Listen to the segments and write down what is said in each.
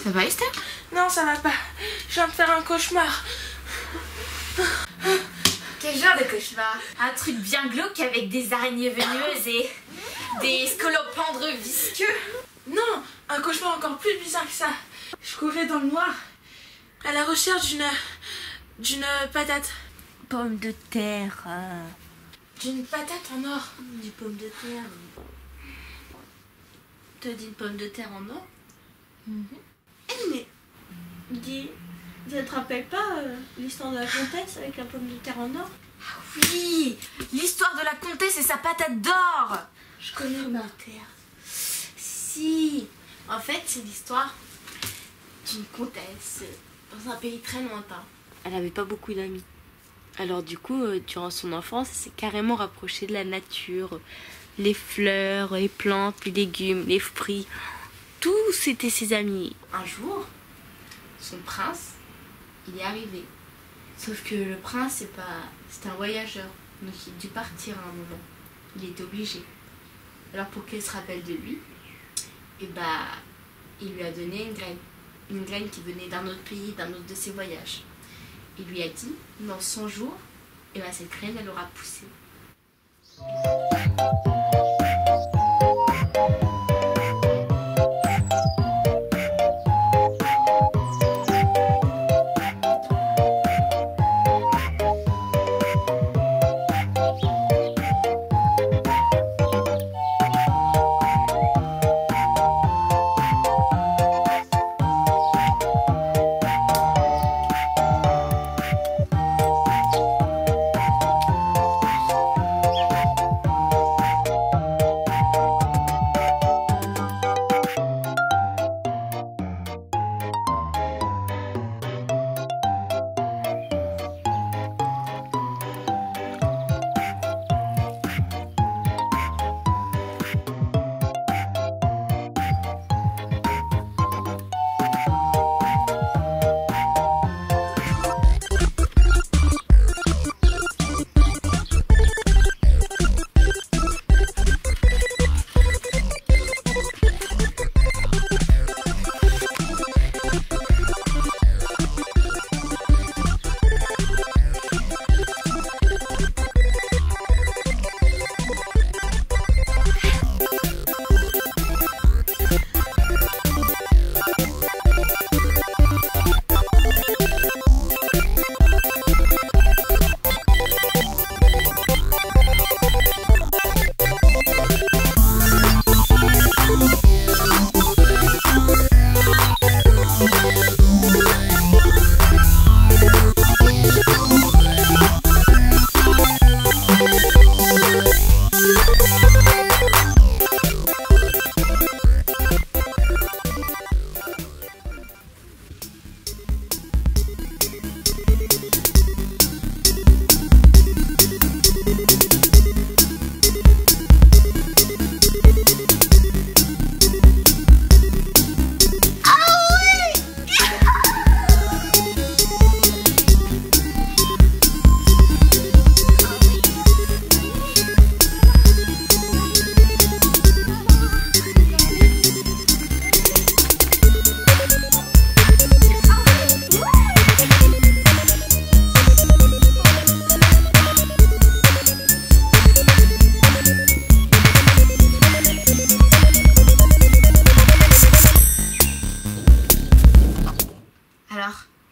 Ça va, Esther? Non, ça va pas. Je viens de faire un cauchemar. Quel genre de cauchemar? Un truc bien glauque avec des araignées venimeuses et des scolopendres visqueux? Non, un cauchemar encore plus bizarre que ça. Je courais dans le noir à la recherche d'une patate. Pomme de terre. D'une patate en or. Des pommes de terre. T'as dit une pomme de terre en or? Mais dis, ça te rappelle pas l'histoire de la comtesse avec la pomme de terre en or? Oui, l'histoire de la comtesse et sa patate d'or. Je connais le terre. Si, en fait c'est l'histoire d'une comtesse dans un pays très lointain. Elle avait pas beaucoup d'amis. Alors du coup, durant son enfance, elle s'est carrément rapprochée de la nature. Les fleurs, les plantes, les légumes, les fruits, tous étaient ses amis. Un jour, son prince, il est arrivé. Sauf que le prince, c'était un voyageur, donc il a dû partir à un moment. Il était obligé. Alors pour qu'elle se rappelle de lui, il lui a donné une graine qui venait d'un autre pays, d'un autre de ses voyages. Il lui a dit, dans 100 jours, cette graine, elle aura poussé.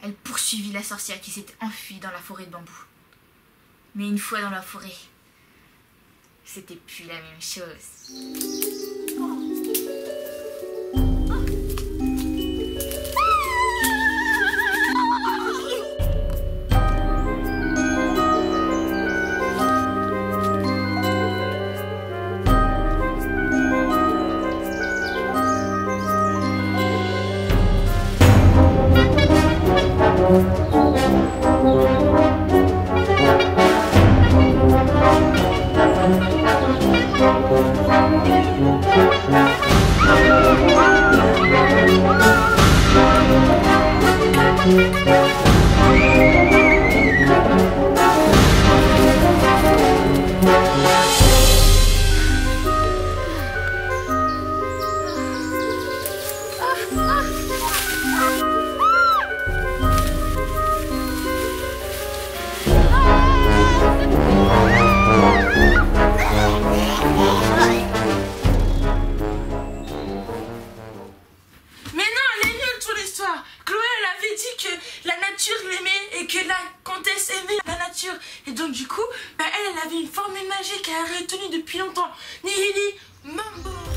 Elle poursuivit la sorcière qui s'était enfuie dans la forêt de bambou. Mais une fois dans la forêt, c'était plus la même chose. nature l'aimait et que la comtesse aimait la nature. Et donc du coup, elle avait une formule magique qu'elle a retenue depuis longtemps. Nihili Mambo.